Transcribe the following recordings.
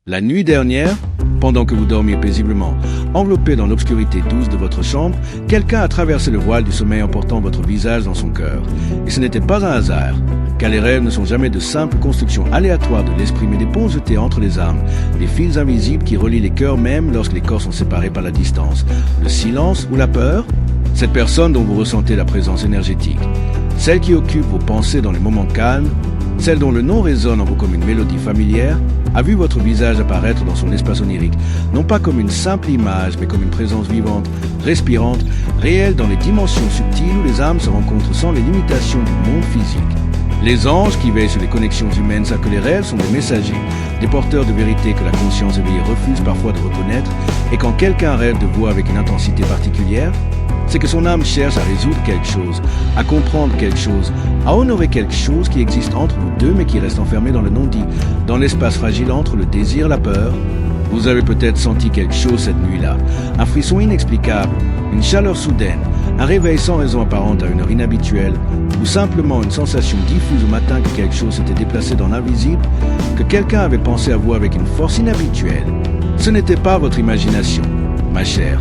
La nuit dernière, pendant que vous dormiez paisiblement, enveloppé dans l'obscurité douce de votre chambre, quelqu'un a traversé le voile du sommeil en portant votre visage dans son cœur. Et ce n'était pas un hasard, car les rêves ne sont jamais de simples constructions aléatoires de l'esprit, mais des ponts jetés entre les âmes, des fils invisibles qui relient les cœurs même lorsque les corps sont séparés par la distance. Le silence ou la peur? Cette personne dont vous ressentez la présence énergétique, celle qui occupe vos pensées dans les moments calmes, celle dont le nom résonne en vous comme une mélodie familière, a vu votre visage apparaître dans son espace onirique, non pas comme une simple image, mais comme une présence vivante, respirante, réelle dans les dimensions subtiles où les âmes se rencontrent sans les limitations du monde physique. Les anges qui veillent sur les connexions humaines savent que les rêves sont des messagers, des porteurs de vérité que la conscience éveillée refuse parfois de reconnaître, et quand quelqu'un rêve de vous avec une intensité particulière, c'est que son âme cherche à résoudre quelque chose, à comprendre quelque chose, à honorer quelque chose qui existe entre vous deux mais qui reste enfermé dans le non-dit, dans l'espace fragile entre le désir et la peur. Vous avez peut-être senti quelque chose cette nuit-là, un frisson inexplicable, une chaleur soudaine, un réveil sans raison apparente à une heure inhabituelle, ou simplement une sensation diffuse au matin que quelque chose s'était déplacé dans l'invisible, que quelqu'un avait pensé à vous avec une force inhabituelle. Ce n'était pas votre imagination, ma chère.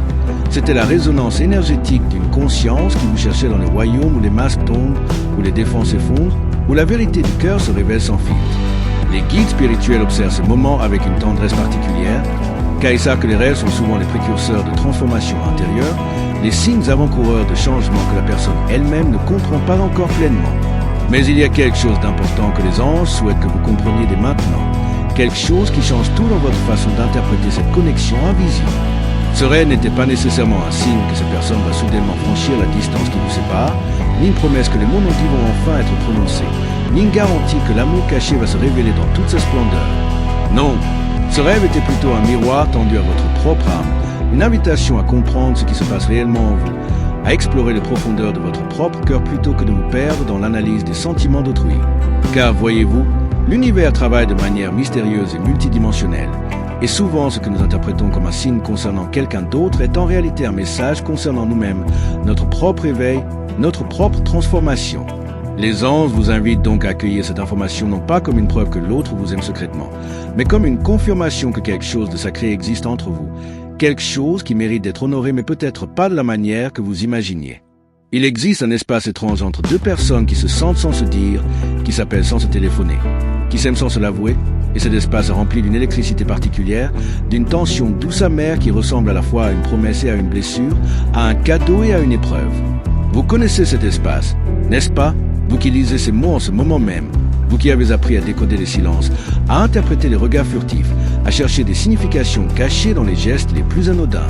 C'était la résonance énergétique d'une conscience qui vous cherchait dans le royaume où les masques tombent, où les défenses s'effondrent, où la vérité du cœur se révèle sans filtre. Les guides spirituels observent ce moment avec une tendresse particulière, car ils savent que les rêves sont souvent les précurseurs de transformation intérieure, les signes avant-coureurs de changement que la personne elle-même ne comprend pas encore pleinement. Mais il y a quelque chose d'important que les anges souhaitent que vous compreniez dès maintenant, quelque chose qui change tout dans votre façon d'interpréter cette connexion invisible. Ce rêve n'était pas nécessairement un signe que cette personne va soudainement franchir la distance qui vous sépare, ni une promesse que les mots non-dits vont enfin être prononcés, ni une garantie que l'amour caché va se révéler dans toute sa splendeur. Non, ce rêve était plutôt un miroir tendu à votre propre âme, une invitation à comprendre ce qui se passe réellement en vous, à explorer les profondeurs de votre propre cœur plutôt que de vous perdre dans l'analyse des sentiments d'autrui. Car, voyez-vous, l'univers travaille de manière mystérieuse et multidimensionnelle. Et souvent, ce que nous interprétons comme un signe concernant quelqu'un d'autre est en réalité un message concernant nous-mêmes, notre propre éveil, notre propre transformation. Les anges vous invitent donc à accueillir cette information non pas comme une preuve que l'autre vous aime secrètement, mais comme une confirmation que quelque chose de sacré existe entre vous, quelque chose qui mérite d'être honoré mais peut-être pas de la manière que vous imaginiez. Il existe un espace étrange entre deux personnes qui se sentent sans se dire, qui s'appellent sans se téléphoner, qui s'aiment sans se l'avouer, et cet espace est rempli d'une électricité particulière, d'une tension douce amère qui ressemble à la fois à une promesse et à une blessure, à un cadeau et à une épreuve. Vous connaissez cet espace, n'est-ce pas? Vous qui lisez ces mots en ce moment même, vous qui avez appris à décoder les silences, à interpréter les regards furtifs, à chercher des significations cachées dans les gestes les plus anodins.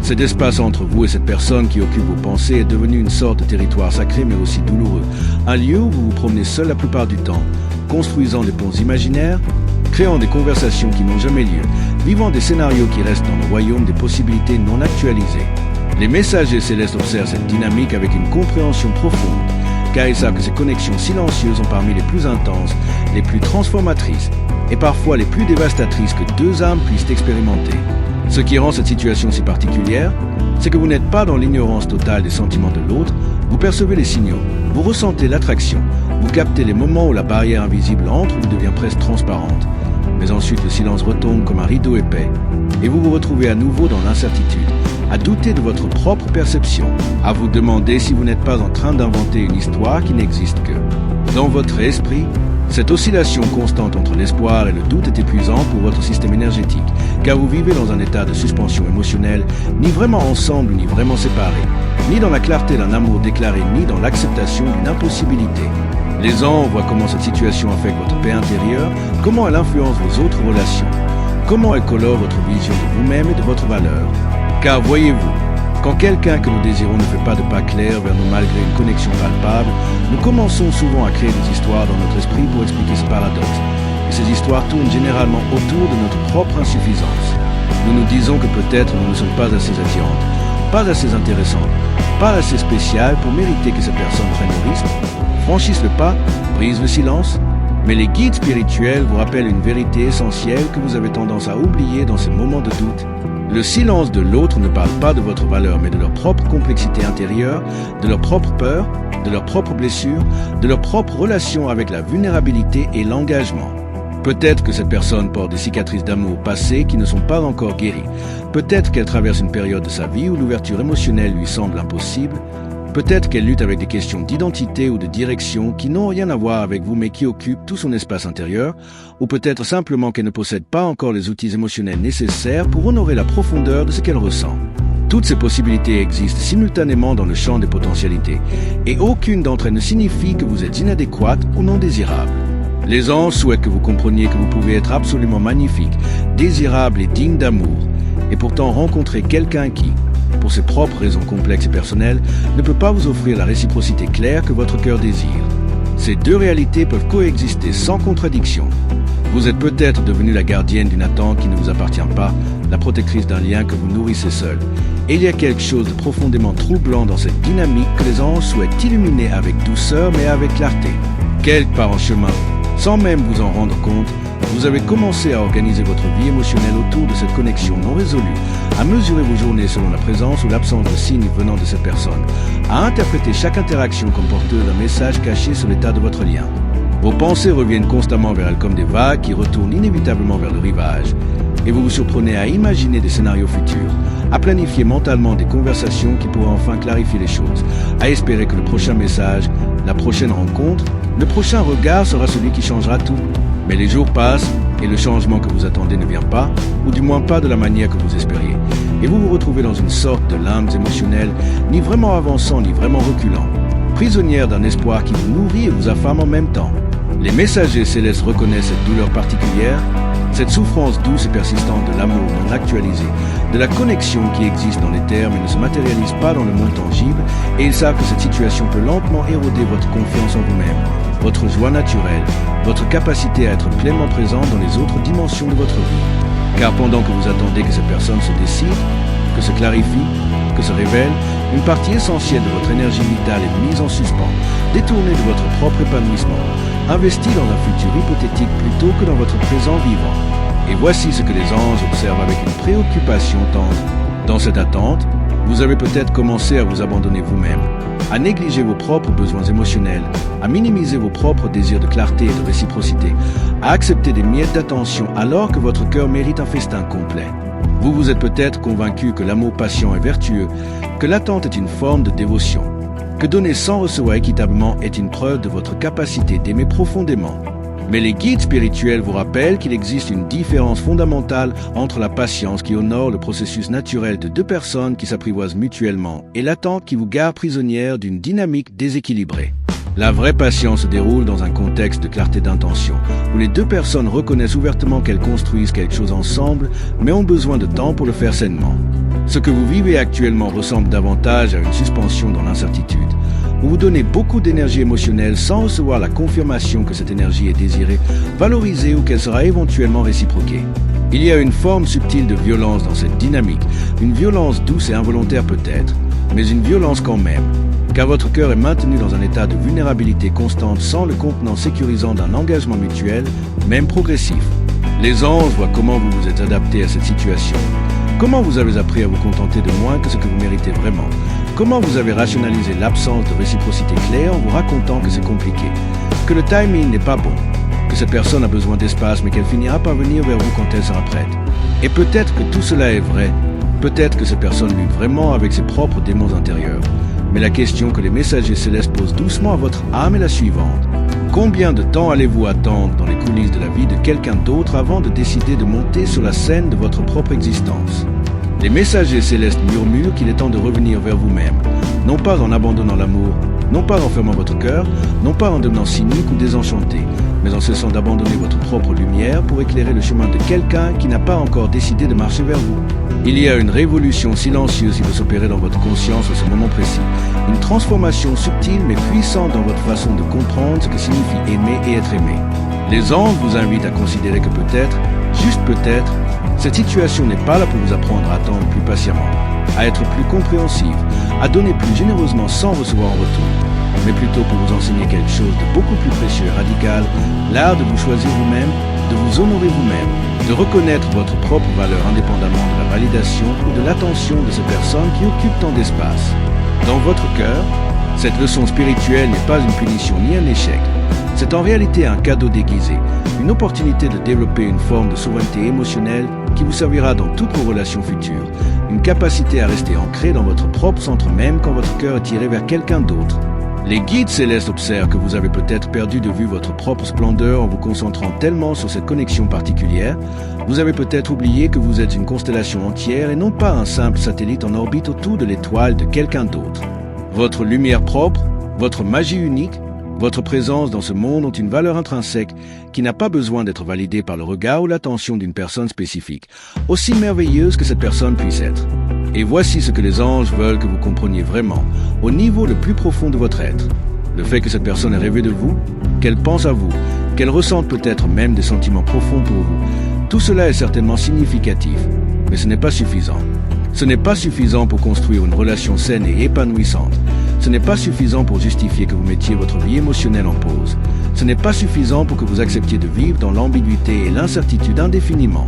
Cet espace entre vous et cette personne qui occupe vos pensées est devenu une sorte de territoire sacré mais aussi douloureux, un lieu où vous vous promenez seul la plupart du temps, construisant des ponts imaginaires, créant des conversations qui n'ont jamais lieu, vivant des scénarios qui restent dans le royaume des possibilités non actualisées. Les messagers célestes observent cette dynamique avec une compréhension profonde, car ils savent que ces connexions silencieuses sont parmi les plus intenses, les plus transformatrices, et parfois les plus dévastatrices que deux âmes puissent expérimenter. Ce qui rend cette situation si particulière, c'est que vous n'êtes pas dans l'ignorance totale des sentiments de l'autre, vous percevez les signaux, vous ressentez l'attraction, vous captez les moments où la barrière invisible entre ou devient presque transparente. Mais ensuite le silence retombe comme un rideau épais, et vous vous retrouvez à nouveau dans l'incertitude, à douter de votre propre perception, à vous demander si vous n'êtes pas en train d'inventer une histoire qui n'existe que. Dans votre esprit, cette oscillation constante entre l'espoir et le doute est épuisante pour votre système énergétique, car vous vivez dans un état de suspension émotionnelle, ni vraiment ensemble, ni vraiment séparés, ni dans la clarté d'un amour déclaré, ni dans l'acceptation d'une impossibilité. Les anges voient comment cette situation affecte votre paix intérieure, comment elle influence vos autres relations, comment elle colore votre vision de vous-même et de votre valeur. Car voyez-vous, quand quelqu'un que nous désirons ne fait pas de pas clair vers nous malgré une connexion palpable, nous commençons souvent à créer des histoires dans notre esprit pour expliquer ce paradoxe. Et ces histoires tournent généralement autour de notre propre insuffisance. Nous nous disons que peut-être nous ne sommes pas assez attirantes, pas assez intéressantes, pas assez spéciales pour mériter que cette personne prenne le risque, franchisse le pas, brise le silence. Mais les guides spirituels vous rappellent une vérité essentielle que vous avez tendance à oublier dans ces moments de doute. Le silence de l'autre ne parle pas de votre valeur, mais de leur propre complexité intérieure, de leur propre peur, de leurs propres blessures, de leur propre relation avec la vulnérabilité et l'engagement. Peut-être que cette personne porte des cicatrices d'amour passées qui ne sont pas encore guéries. Peut-être qu'elle traverse une période de sa vie où l'ouverture émotionnelle lui semble impossible. Peut-être qu'elle lutte avec des questions d'identité ou de direction qui n'ont rien à voir avec vous mais qui occupent tout son espace intérieur. Ou peut-être simplement qu'elle ne possède pas encore les outils émotionnels nécessaires pour honorer la profondeur de ce qu'elle ressent. Toutes ces possibilités existent simultanément dans le champ des potentialités, et aucune d'entre elles ne signifie que vous êtes inadéquate ou non désirable. Les anges souhaitent que vous compreniez que vous pouvez être absolument magnifique, désirable et digne d'amour, et pourtant rencontrer quelqu'un qui, pour ses propres raisons complexes et personnelles, ne peut pas vous offrir la réciprocité claire que votre cœur désire. Ces deux réalités peuvent coexister sans contradiction. Vous êtes peut-être devenue la gardienne d'une attente qui ne vous appartient pas, la protectrice d'un lien que vous nourrissez seul. Et il y a quelque chose de profondément troublant dans cette dynamique que les anges souhaitent illuminer avec douceur mais avec clarté. Quelque part en chemin, sans même vous en rendre compte, vous avez commencé à organiser votre vie émotionnelle autour de cette connexion non résolue, à mesurer vos journées selon la présence ou l'absence de signes venant de cette personne, à interpréter chaque interaction comme porteuse d'un message caché sur l'état de votre lien. Vos pensées reviennent constamment vers elle comme des vagues qui retournent inévitablement vers le rivage, et vous vous surprenez à imaginer des scénarios futurs, à planifier mentalement des conversations qui pourraient enfin clarifier les choses, à espérer que le prochain message, la prochaine rencontre, le prochain regard sera celui qui changera tout. Mais les jours passent et le changement que vous attendez ne vient pas, ou du moins pas de la manière que vous espériez. Et vous vous retrouvez dans une sorte de limbes émotionnelles, ni vraiment avançant ni vraiment reculant, prisonnière d'un espoir qui vous nourrit et vous affame en même temps. Les messagers célestes reconnaissent cette douleur particulière, cette souffrance douce et persistante de l'amour non actualisé, de la connexion qui existe dans les terres mais ne se matérialise pas dans le monde tangible, et ils savent que cette situation peut lentement éroder votre confiance en vous-même, votre joie naturelle, votre capacité à être pleinement présent dans les autres dimensions de votre vie. Car pendant que vous attendez que cette personne se décide, que se clarifie, que se révèle, une partie essentielle de votre énergie vitale est mise en suspens, détournée de votre propre épanouissement, investie dans un futur hypothétique plutôt que dans votre présent vivant. Et voici ce que les anges observent avec une préoccupation tendre. Dans cette attente, vous avez peut-être commencé à vous abandonner vous-même, à négliger vos propres besoins émotionnels, à minimiser vos propres désirs de clarté et de réciprocité, à accepter des miettes d'attention alors que votre cœur mérite un festin complet. Vous vous êtes peut-être convaincu que l'amour patient est vertueux, que l'attente est une forme de dévotion, que donner sans recevoir équitablement est une preuve de votre capacité d'aimer profondément. Mais les guides spirituels vous rappellent qu'il existe une différence fondamentale entre la patience qui honore le processus naturel de deux personnes qui s'apprivoisent mutuellement et l'attente qui vous garde prisonnière d'une dynamique déséquilibrée. La vraie patience se déroule dans un contexte de clarté d'intention, où les deux personnes reconnaissent ouvertement qu'elles construisent quelque chose ensemble, mais ont besoin de temps pour le faire sainement. Ce que vous vivez actuellement ressemble davantage à une suspension dans l'incertitude, où vous donnez beaucoup d'énergie émotionnelle sans recevoir la confirmation que cette énergie est désirée, valorisée ou qu'elle sera éventuellement réciproquée. Il y a une forme subtile de violence dans cette dynamique, une violence douce et involontaire peut-être, mais une violence quand même, car votre cœur est maintenu dans un état de vulnérabilité constante sans le contenant sécurisant d'un engagement mutuel, même progressif. Les anges voient comment vous vous êtes adapté à cette situation. Comment vous avez appris à vous contenter de moins que ce que vous méritez vraiment? Comment vous avez rationalisé l'absence de réciprocité claire en vous racontant que c'est compliqué, que le timing n'est pas bon, que cette personne a besoin d'espace mais qu'elle finira par venir vers vous quand elle sera prête? Et peut-être que tout cela est vrai, peut-être que cette personne lutte vraiment avec ses propres démons intérieurs. Mais la question que les messagers célestes posent doucement à votre âme est la suivante. Combien de temps allez-vous attendre dans les coulisses de la vie de quelqu'un d'autre avant de décider de monter sur la scène de votre propre existence? Les messagers célestes murmurent qu'il est temps de revenir vers vous-même, non pas en abandonnant l'amour, non pas en fermant votre cœur, non pas en devenant cynique ou désenchanté, mais en cessant d'abandonner votre propre lumière pour éclairer le chemin de quelqu'un qui n'a pas encore décidé de marcher vers vous. Il y a une révolution silencieuse qui peut s'opérer dans votre conscience à ce moment précis, une transformation subtile mais puissante dans votre façon de comprendre ce que signifie aimer et être aimé. Les anges vous invitent à considérer que peut-être, juste peut-être, cette situation n'est pas là pour vous apprendre à attendre plus patiemment, à être plus compréhensive, à donner plus généreusement sans recevoir en retour, mais plutôt pour vous enseigner quelque chose de beaucoup plus précieux et radical, l'art de vous choisir vous-même, de vous honorer vous-même, de reconnaître votre propre valeur indépendamment de la validation ou de l'attention de ces personnes qui occupent tant d'espace. Dans votre cœur, cette leçon spirituelle n'est pas une punition ni un échec. C'est en réalité un cadeau déguisé, une opportunité de développer une forme de souveraineté émotionnelle qui vous servira dans toutes vos relations futures, une capacité à rester ancré dans votre propre centre même quand votre cœur est tiré vers quelqu'un d'autre. Les guides célestes observent que vous avez peut-être perdu de vue votre propre splendeur en vous concentrant tellement sur cette connexion particulière. Vous avez peut-être oublié que vous êtes une constellation entière et non pas un simple satellite en orbite autour de l'étoile de quelqu'un d'autre. Votre lumière propre, votre magie unique, votre présence dans ce monde ont une valeur intrinsèque qui n'a pas besoin d'être validée par le regard ou l'attention d'une personne spécifique, aussi merveilleuse que cette personne puisse être. Et voici ce que les anges veulent que vous compreniez vraiment, au niveau le plus profond de votre être. Le fait que cette personne ait rêvé de vous, qu'elle pense à vous, qu'elle ressente peut-être même des sentiments profonds pour vous, tout cela est certainement significatif, mais ce n'est pas suffisant. Ce n'est pas suffisant pour construire une relation saine et épanouissante. Ce n'est pas suffisant pour justifier que vous mettiez votre vie émotionnelle en pause. Ce n'est pas suffisant pour que vous acceptiez de vivre dans l'ambiguïté et l'incertitude indéfiniment.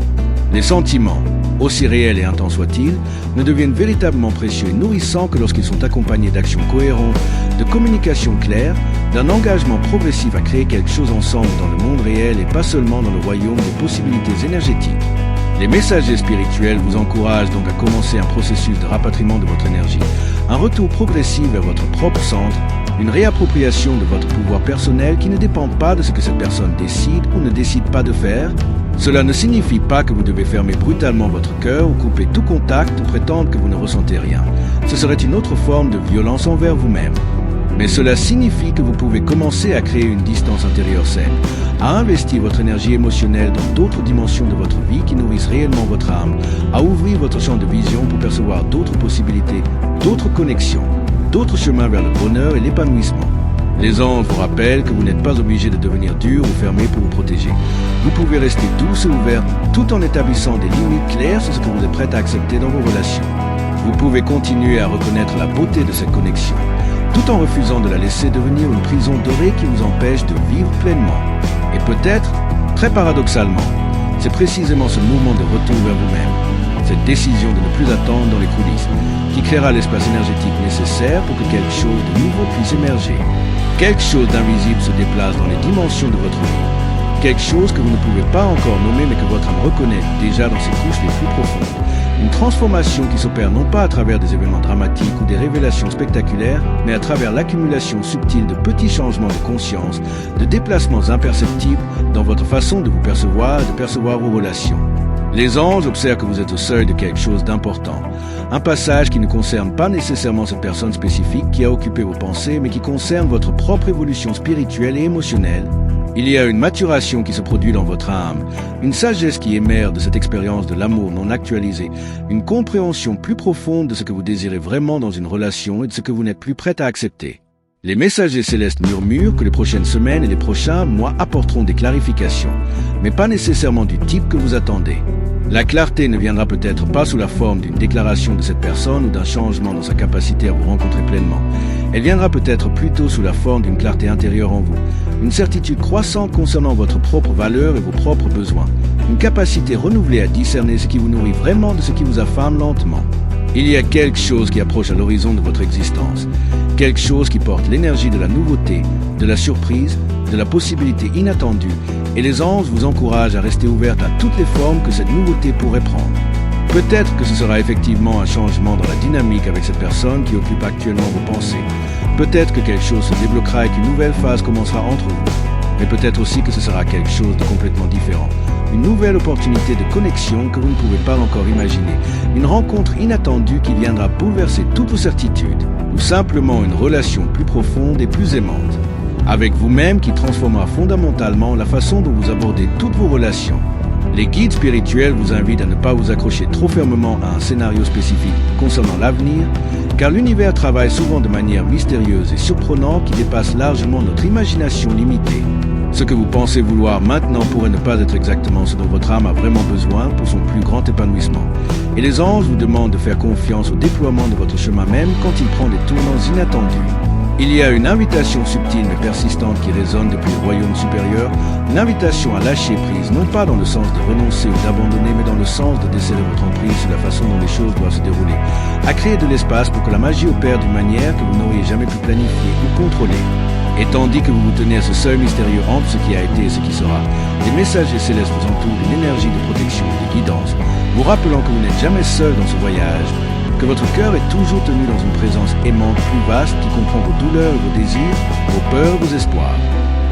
Les sentiments, aussi réels et intenses soient-ils, ne deviennent véritablement précieux et nourrissants que lorsqu'ils sont accompagnés d'actions cohérentes, de communication claire, d'un engagement progressif à créer quelque chose ensemble dans le monde réel et pas seulement dans le royaume des possibilités énergétiques. Les messagers spirituels vous encouragent donc à commencer un processus de rapatriement de votre énergie, un retour progressif vers votre propre centre, une réappropriation de votre pouvoir personnel qui ne dépend pas de ce que cette personne décide ou ne décide pas de faire. Cela ne signifie pas que vous devez fermer brutalement votre cœur ou couper tout contact ou prétendre que vous ne ressentez rien. Ce serait une autre forme de violence envers vous-même. Mais cela signifie que vous pouvez commencer à créer une distance intérieure saine, à investir votre énergie émotionnelle dans d'autres dimensions de votre vie qui nourrissent réellement votre âme, à ouvrir votre champ de vision pour percevoir d'autres possibilités, d'autres connexions, d'autres chemins vers le bonheur et l'épanouissement. Les anges vous rappellent que vous n'êtes pas obligé de devenir dur ou fermé pour vous protéger. Vous pouvez rester douce et ouverte tout en établissant des limites claires sur ce que vous êtes prêt à accepter dans vos relations. Vous pouvez continuer à reconnaître la beauté de cette connexion, tout en refusant de la laisser devenir une prison dorée qui vous empêche de vivre pleinement. Et peut-être, très paradoxalement, c'est précisément ce mouvement de retour vers vous-même, cette décision de ne plus attendre dans les coulisses, qui créera l'espace énergétique nécessaire pour que quelque chose de nouveau puisse émerger. Quelque chose d'invisible se déplace dans les dimensions de votre vie. Quelque chose que vous ne pouvez pas encore nommer mais que votre âme reconnaît déjà dans ses couches les plus profondes. Une transformation qui s'opère non pas à travers des événements dramatiques ou des révélations spectaculaires, mais à travers l'accumulation subtile de petits changements de conscience, de déplacements imperceptibles dans votre façon de vous percevoir et de percevoir vos relations. Les anges observent que vous êtes au seuil de quelque chose d'important. Un passage qui ne concerne pas nécessairement cette personne spécifique qui a occupé vos pensées, mais qui concerne votre propre évolution spirituelle et émotionnelle. Il y a une maturation qui se produit dans votre âme, une sagesse qui émerge de cette expérience de l'amour non actualisé, une compréhension plus profonde de ce que vous désirez vraiment dans une relation et de ce que vous n'êtes plus prêt à accepter. Les messagers célestes murmurent que les prochaines semaines et les prochains mois apporteront des clarifications, mais pas nécessairement du type que vous attendez. La clarté ne viendra peut-être pas sous la forme d'une déclaration de cette personne ou d'un changement dans sa capacité à vous rencontrer pleinement. Elle viendra peut-être plutôt sous la forme d'une clarté intérieure en vous, une certitude croissante concernant votre propre valeur et vos propres besoins, une capacité renouvelée à discerner ce qui vous nourrit vraiment de ce qui vous affame lentement. Il y a quelque chose qui approche à l'horizon de votre existence, quelque chose qui porte l'énergie de la nouveauté, de la surprise, de la possibilité inattendue, et les anges vous encouragent à rester ouverte à toutes les formes que cette nouveauté pourrait prendre. Peut-être que ce sera effectivement un changement dans la dynamique avec cette personne qui occupe actuellement vos pensées. Peut-être que quelque chose se débloquera et qu'une nouvelle phase commencera entre vous. Mais peut-être aussi que ce sera quelque chose de complètement différent. Une nouvelle opportunité de connexion que vous ne pouvez pas encore imaginer. Une rencontre inattendue qui viendra bouleverser toutes vos certitudes. Ou simplement une relation plus profonde et plus aimante. Avec vous-même qui transformera fondamentalement la façon dont vous abordez toutes vos relations. Les guides spirituels vous invitent à ne pas vous accrocher trop fermement à un scénario spécifique concernant l'avenir, car l'univers travaille souvent de manière mystérieuse et surprenante qui dépasse largement notre imagination limitée. Ce que vous pensez vouloir maintenant pourrait ne pas être exactement ce dont votre âme a vraiment besoin pour son plus grand épanouissement. Et les anges vous demandent de faire confiance au déploiement de votre chemin même quand il prend des tournants inattendus. Il y a une invitation subtile mais persistante qui résonne depuis le royaume supérieur, une invitation à lâcher prise, non pas dans le sens de renoncer ou d'abandonner, mais dans le sens de desserrer votre emprise sur la façon dont les choses doivent se dérouler, à créer de l'espace pour que la magie opère d'une manière que vous n'auriez jamais pu planifier ou contrôler. Et tandis que vous vous tenez à ce seuil mystérieux entre ce qui a été et ce qui sera, des messagers célestes vous entourent d'une énergie de protection et de guidance, vous rappelant que vous n'êtes jamais seul dans ce voyage, que votre cœur est toujours tenu dans une présence aimante plus vaste qui comprend vos douleurs et vos désirs, vos peurs et vos espoirs.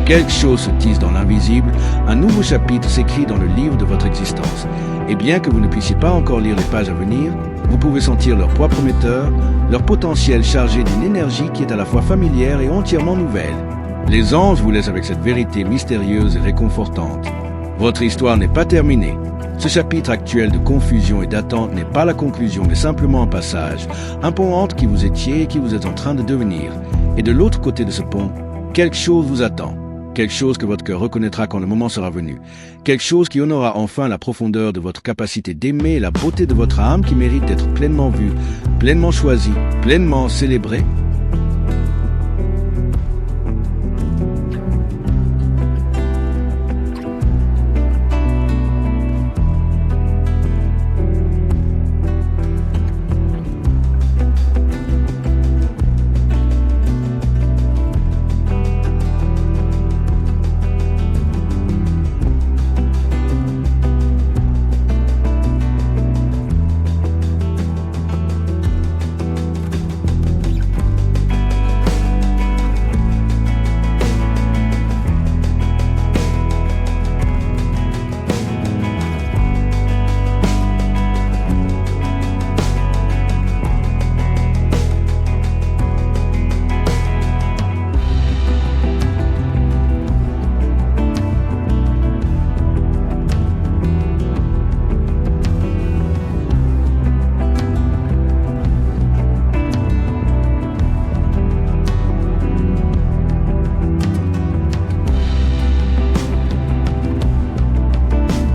Quelque chose se tisse dans l'invisible, un nouveau chapitre s'écrit dans le livre de votre existence. Et bien que vous ne puissiez pas encore lire les pages à venir, vous pouvez sentir leur poids prometteur, leur potentiel chargé d'une énergie qui est à la fois familière et entièrement nouvelle. Les anges vous laissent avec cette vérité mystérieuse et réconfortante. Votre histoire n'est pas terminée. Ce chapitre actuel de confusion et d'attente n'est pas la conclusion, mais simplement un passage, un pont entre qui vous étiez et qui vous êtes en train de devenir. Et de l'autre côté de ce pont, quelque chose vous attend. Quelque chose que votre cœur reconnaîtra quand le moment sera venu. Quelque chose qui honorera enfin la profondeur de votre capacité d'aimer et la beauté de votre âme qui mérite d'être pleinement vue, pleinement choisie, pleinement célébrée.